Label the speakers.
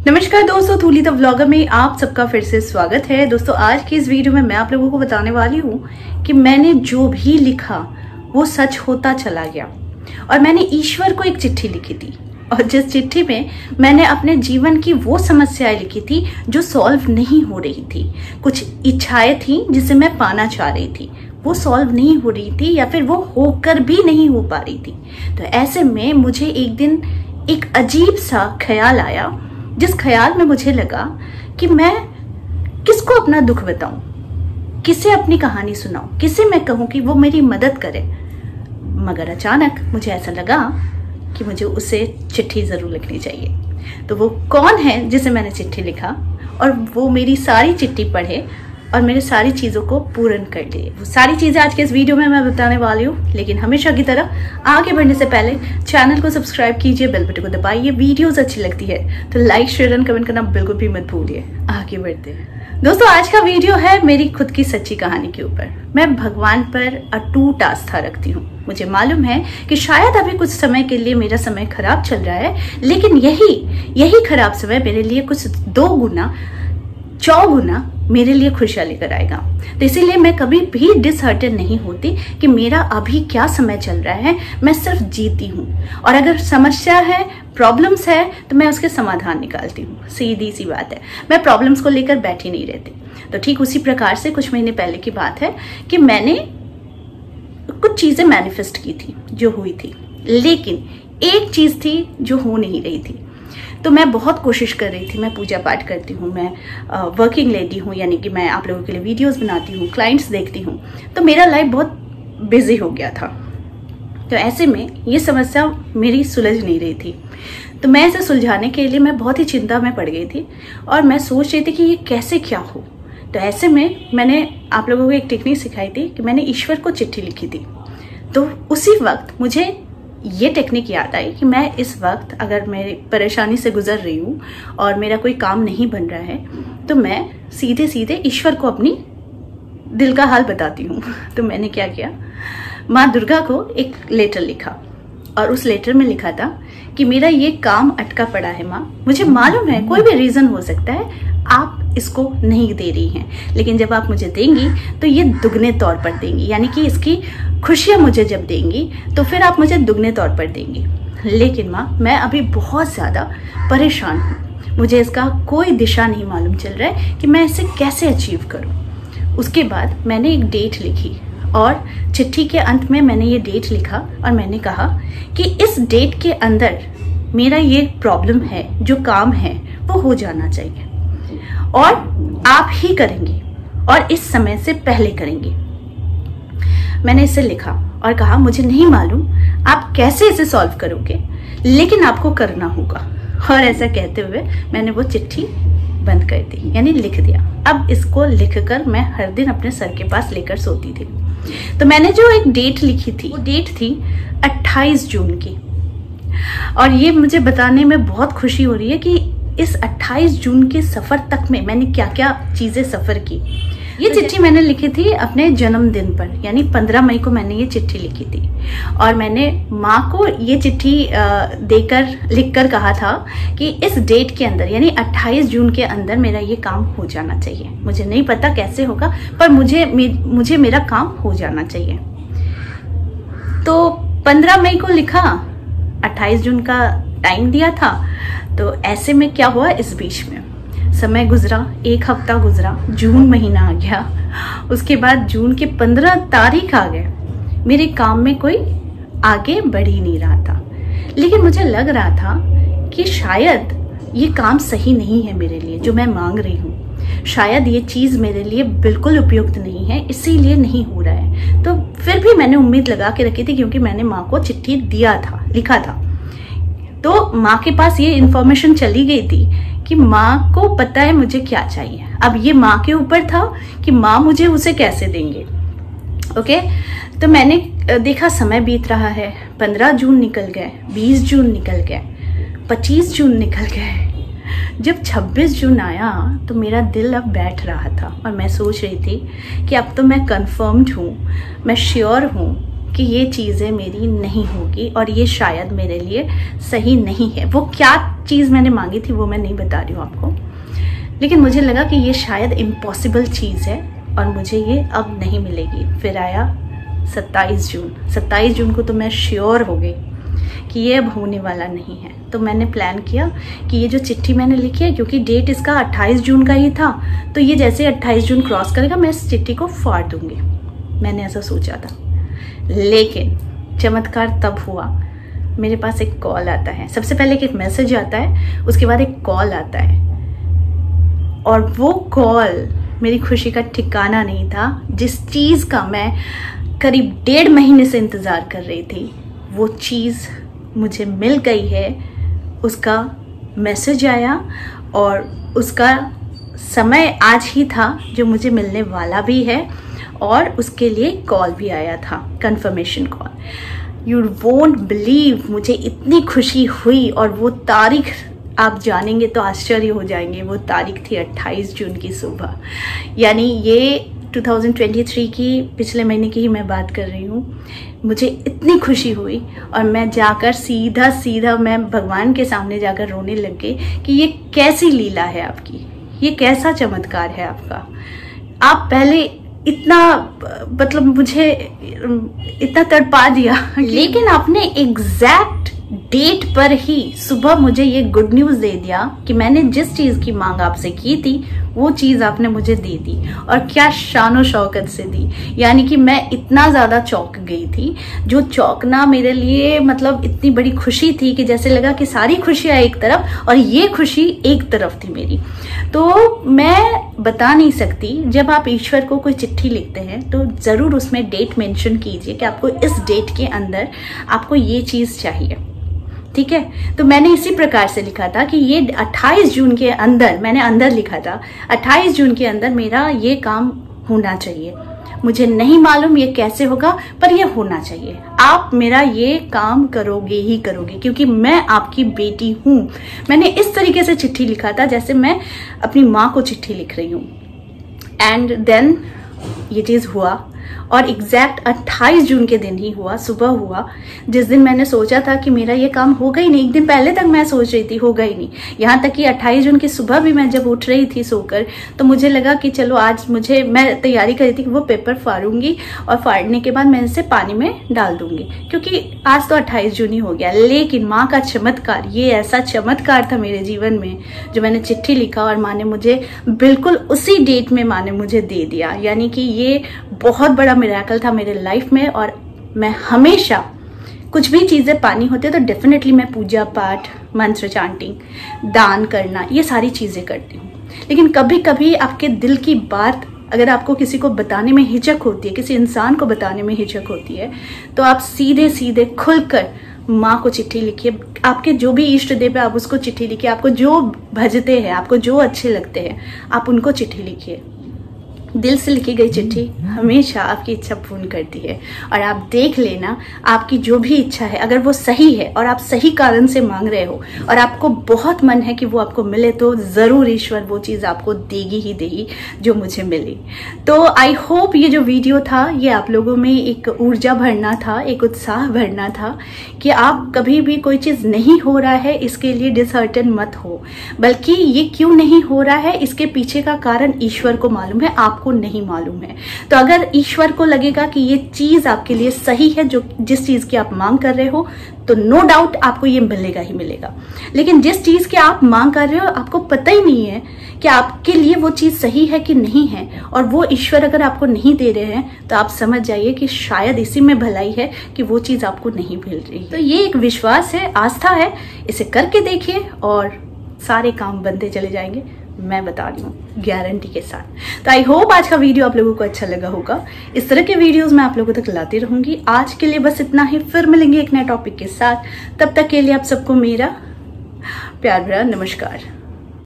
Speaker 1: नमस्कार दोस्तों, थूली the vlogger में आप सबका फिर से स्वागत है। दोस्तों आज की इस वीडियो में मैं आप लोगों को बताने वाली हूँ कि मैंने जो भी लिखा वो सच होता चला गया। और मैंने ईश्वर को एक चिट्ठी लिखी थी और जिस चिट्ठी में मैंने अपने जीवन की वो समस्याएं लिखी थी जो सॉल्व नहीं हो रही थी। कुछ इच्छाएं थी जिसे मैं पाना चाह रही थी, वो सॉल्व नहीं हो रही थी या फिर वो होकर भी नहीं हो पा रही थी। तो ऐसे में मुझे एक दिन एक अजीब सा ख्याल आया, जिस ख्याल में मुझे लगा कि मैं किसको अपना दुख बताऊं, किसे अपनी कहानी सुनाऊं, किसे मैं कहूं कि वो मेरी मदद करे। मगर अचानक मुझे ऐसा लगा कि मुझे उसे चिट्ठी जरूर लिखनी चाहिए। तो वो कौन है जिसे मैंने चिट्ठी लिखा और वो मेरी सारी चिट्ठी पढ़े और मेरे सारी चीज़ों को पूर्ण कर लिए। वो सारी चीज़ें आज के इस वीडियो में मैं बताने वाली हूँ। लेकिन हमेशा की तरह आगे बढ़ने से पहले चैनल को सब्सक्राइब कीजिए, बेल बटन को दबाइए। वीडियोस अच्छी लगती है तो लाइक, शेयर एंड कमेंट करना बिल्कुल भी मत भूलिए। आगे बढ़ते हैं दोस्तों। आज का वीडियो है मेरी खुद की सच्ची कहानी के ऊपर। मैं भगवान पर अटूट आस्था रखती हूँ। मुझे मालूम है कि शायद अभी कुछ समय के लिए मेरा समय खराब चल रहा है, लेकिन यही खराब समय मेरे लिए कुछ 2 गुना 4 गुना मेरे लिए खुशियां लेकर आएगा। तो इसीलिए मैं कभी भी डिसहर्टेड नहीं होती कि मेरा अभी क्या समय चल रहा है। मैं सिर्फ जीती हूँ और अगर समस्या है, प्रॉब्लम्स है तो मैं उसके समाधान निकालती हूँ। सीधी सी बात है, मैं प्रॉब्लम्स को लेकर बैठी नहीं रहती। तो ठीक उसी प्रकार से कुछ महीने पहले की बात है कि मैंने कुछ चीजें मैनिफेस्ट की थी जो हुई थी, लेकिन एक चीज थी जो हो नहीं रही थी। तो मैं बहुत कोशिश कर रही थी। मैं पूजा पाठ करती हूँ, मैं वर्किंग लेडी हूँ, यानी कि मैं आप लोगों के लिए वीडियोस बनाती हूँ, क्लाइंट्स देखती हूँ, तो मेरा लाइफ बहुत बिजी हो गया था। तो ऐसे में ये समस्या मेरी सुलझ नहीं रही थी। तो मैं इसे सुलझाने के लिए मैं बहुत ही चिंता में पड़ गई थी और मैं सोच रही थी कि ये कैसे क्या हो। तो ऐसे में मैंने आप लोगों को एक टेक्निक सिखाई थी कि मैंने ईश्वर को चिट्ठी लिखी थी। तो उसी वक्त मुझे ये टेक्निक याद आई कि मैं इस वक्त अगर मेरी परेशानी से गुजर रही हूँ और मेरा कोई काम नहीं बन रहा है तो मैं सीधे सीधे ईश्वर को अपनी दिल का हाल बताती हूँ। तो मैंने क्या किया, माँ दुर्गा को एक लेटर लिखा और उस लेटर में लिखा था कि मेरा ये काम अटका पड़ा है माँ, मुझे मालूम है कोई भी रीजन हो सकता है, आप इसको नहीं दे रही हैं, लेकिन जब आप मुझे देंगी तो ये दुगने तौर पर देंगी, यानी कि इसकी खुशियां मुझे जब देंगी तो फिर आप मुझे दुगने तौर पर देंगी। लेकिन माँ मैं अभी बहुत ज़्यादा परेशान हूँ, मुझे इसका कोई दिशा नहीं मालूम चल रहा है कि मैं इसे कैसे अचीव करूँ। उसके बाद मैंने एक डेट लिखी और चिट्ठी के अंत में मैंने ये डेट लिखा और मैंने कहा कि इस डेट के अंदर मेरा ये प्रॉब्लम है, जो काम है वो हो जाना चाहिए और आप ही करेंगे और इस समय से पहले करेंगे। मैंने इसे लिखा और कहा मुझे नहीं मालूम आप कैसे इसे सॉल्व करोगे, लेकिन आपको करना होगा। और ऐसा कहते हुए मैंने वो चिट्ठी बंद कर दी, यानी लिख दिया। अब इसको लिखकर मैं हर दिन अपने सर के पास लेकर सोती थी। तो मैंने जो एक डेट लिखी थी वो डेट थी 28 जून की। और ये मुझे बताने में बहुत खुशी हो रही है कि इस 28 जून के सफर तक में मैंने क्या क्या चीजें सफर की। ये चिट्ठी मैंने लिखी थी अपने जन्मदिन पर, यानी 15 मई को मैंने ये चिट्ठी लिखी थी और मैंने माँ को ये चिट्ठी लिखकर कहा था कि इस डेट के अंदर, यानी 28 जून के अंदर मेरा ये काम हो जाना चाहिए। मुझे नहीं पता कैसे होगा, पर मुझे मेरा काम हो जाना चाहिए। तो 15 मई को लिखा, 28 जून का टाइम दिया था। तो ऐसे में क्या हुआ, इस बीच में समय गुजरा, 1 हफ्ता गुजरा, जून महीना आ गया। उसके बाद जून के 15 तारीख आ गए, मेरे काम में कोई आगे बढ़ ही नहीं रहा था। लेकिन मुझे लग रहा था कि शायद ये काम सही नहीं है मेरे लिए, जो मैं मांग रही हूँ। शायद ये चीज मेरे लिए बिल्कुल उपयुक्त नहीं है, इसीलिए नहीं हो रहा है। तो फिर भी मैंने उम्मीद लगा के रखी थी, क्योंकि मैंने माँ को चिट्ठी लिखा था। तो माँ के पास ये इन्फॉर्मेशन चली गई थी कि माँ को पता है मुझे क्या चाहिए। अब ये माँ के ऊपर था कि माँ मुझे उसे कैसे देंगे। ओके, तो मैंने देखा समय बीत रहा है, 15 जून निकल गए, 20 जून निकल गए, 25 जून निकल गए। जब 26 जून आया तो मेरा दिल अब बैठ रहा था और मैं सोच रही थी कि अब तो मैं कंफर्म्ड हूँ, मैं श्योर हूँ कि ये चीज़ें मेरी नहीं होगी और ये शायद मेरे लिए सही नहीं है। वो क्या चीज़ मैंने मांगी थी वो मैं नहीं बता रही हूँ आपको, लेकिन मुझे लगा कि ये शायद इम्पॉसिबल चीज़ है और मुझे ये अब नहीं मिलेगी। फिर आया 27 जून को तो मैं श्योर हो गई कि ये अब होने वाला नहीं है। तो मैंने प्लान किया कि ये जो चिट्ठी मैंने लिखी है, क्योंकि डेट इसका 28 जून का ही था, तो ये जैसे 28 जून क्रॉस करेगा मैं इस चिट्ठी को फाड़ दूंगी। मैंने ऐसा सोचा था, लेकिन चमत्कार तब हुआ, मेरे पास एक कॉल आता है। सबसे पहले एक मैसेज आता है, उसके बाद एक कॉल आता है, और वो कॉल मेरी खुशी का ठिकाना नहीं था। जिस चीज़ का मैं करीब 1.5 महीने से इंतज़ार कर रही थी, वो चीज़ मुझे मिल गई है। उसका मैसेज आया और उसका समय आज ही था जो मुझे मिलने वाला भी है, और उसके लिए कॉल भी आया था, confirmation call. You won't believe, मुझे इतनी खुशी हुई। और वो तारीख आप जानेंगे तो आश्चर्य हो जाएंगे। वो तारीख थी 28 जून की सुबह, यानी ये 2023 की पिछले महीने की ही मैं बात कर रही हूँ। मुझे इतनी खुशी हुई और मैं जाकर सीधा मैं भगवान के सामने जाकर रोने लग गई कि ये कैसी लीला है आपकी, ये कैसा चमत्कार है आपका। आप पहले इतना मतलब मुझे इतना तड़पा दिया, लेकिन आपने एग्जैक्ट डेट पर ही सुबह मुझे ये गुड न्यूज़ दे दिया कि मैंने जिस चीज़ की मांग आपसे की थी वो चीज़ आपने मुझे दे दी, और क्या शानो शौकत से दी। यानी कि मैं इतना ज़्यादा चौंक गई थी, जो चौंकना मेरे लिए मतलब इतनी बड़ी खुशी थी कि जैसे लगा कि सारी खुशियाँ एक तरफ और ये खुशी एक तरफ थी मेरी। तो मैं बता नहीं सकती, जब आप ईश्वर को कोई चिट्ठी लिखते हैं तो ज़रूर उसमें डेट मेंशन कीजिए कि आपको इस डेट के अंदर आपको ये चीज़ चाहिए, ठीक है। तो मैंने इसी प्रकार से लिखा था कि ये 28 जून के अंदर, मैंने अंदर लिखा था 28 जून के अंदर मेरा ये काम होना चाहिए। मुझे नहीं मालूम ये कैसे होगा, पर ये होना चाहिए। आप मेरा ये काम करोगे ही करोगे, क्योंकि मैं आपकी बेटी हूँ। मैंने इस तरीके से चिट्ठी लिखा था जैसे मैं अपनी माँ को चिट्ठी लिख रही हूँ। एंड देन ये चीज़ हुआ, और एग्जैक्ट 28 जून के दिन ही हुआ, सुबह हुआ, जिस दिन मैंने सोचा था कि मेरा ये काम होगा ही नहीं। एक दिन पहले तक मैं सोच रही थी होगा ही नहीं, यहाँ तक कि 28 जून की सुबह भी मैं जब उठ रही थी सोकर, तो मुझे लगा कि चलो आज मैं तैयारी कर रही थी कि वो पेपर फाड़ूंगी और फाड़ने के बाद मैं इसे पानी में डाल दूंगी, क्योंकि आज तो 28 जून ही हो गया। लेकिन माँ का चमत्कार, ये ऐसा चमत्कार था मेरे जीवन में, जो मैंने चिट्ठी लिखा और माँ ने मुझे बिल्कुल उसी डेट में माँ ने मुझे दे दिया। यानी कि ये बहुत बड़ा मिरेकल था मेरे लाइफ में। और मैं हमेशा कुछ भी चीज़ें पानी होते तो डेफिनेटली मैं पूजा पाठ, मंत्र चांटिंग, दान करना, ये सारी चीज़ें करती हूँ। लेकिन कभी कभी आपके दिल की बात अगर आपको किसी को बताने में हिचक होती है, किसी इंसान को बताने में हिचक होती है, तो आप सीधे खुलकर माँ को चिट्ठी लिखिए। आपके जो भी इष्ट देव है आप उसको चिट्ठी लिखिए। आपको जो भजते हैं, आपको जो अच्छे लगते हैं, आप उनको चिट्ठी लिखिए। दिल से लिखी गई चिट्ठी हमेशा आपकी इच्छा पूर्ण करती है। और आप देख लेना, आपकी जो भी इच्छा है अगर वो सही है और आप सही कारण से मांग रहे हो और आपको बहुत मन है कि वो आपको मिले, तो ज़रूर ईश्वर वो चीज़ आपको देगी ही देगी, जो मुझे मिली। तो आई होप ये जो वीडियो था ये आप लोगों में एक ऊर्जा भरना था, एक उत्साह भरना था कि आप कभी भी कोई चीज़ नहीं हो रहा है इसके लिए डिसहर्टन मत हो, बल्कि ये क्यों नहीं हो रहा है इसके पीछे का कारण ईश्वर को मालूम है, आपको नहीं मालूम है। तो अगर ईश्वर को लगेगा कि ये चीज आपके लिए सही है, जो जिस चीज की आप मांग कर रहे हो, तो नो डाउट आपको ये मिलेगा ही मिलेगा। लेकिन जिस चीज की आप मांग कर रहे हो आपको पता ही नहीं है कि आपके लिए वो चीज सही है कि नहीं है, और वो ईश्वर अगर आपको नहीं दे रहे हैं, तो आप समझ जाइए कि शायद इसी में भलाई है कि वो चीज आपको नहीं मिल रही है। तो ये एक विश्वास है, आस्था है, इसे करके देखिए और सारे काम बनते चले जाएंगे, मैं बता रही हूँ गारंटी के साथ। तो आई होप आज का वीडियो आप लोगों को अच्छा लगा होगा। इस तरह के वीडियोस मैं आप लोगों तक लाती रहूंगी। आज के लिए बस इतना ही, फिर मिलेंगे एक नए टॉपिक के साथ। तब तक के लिए आप सबको मेरा प्यार भरा नमस्कार।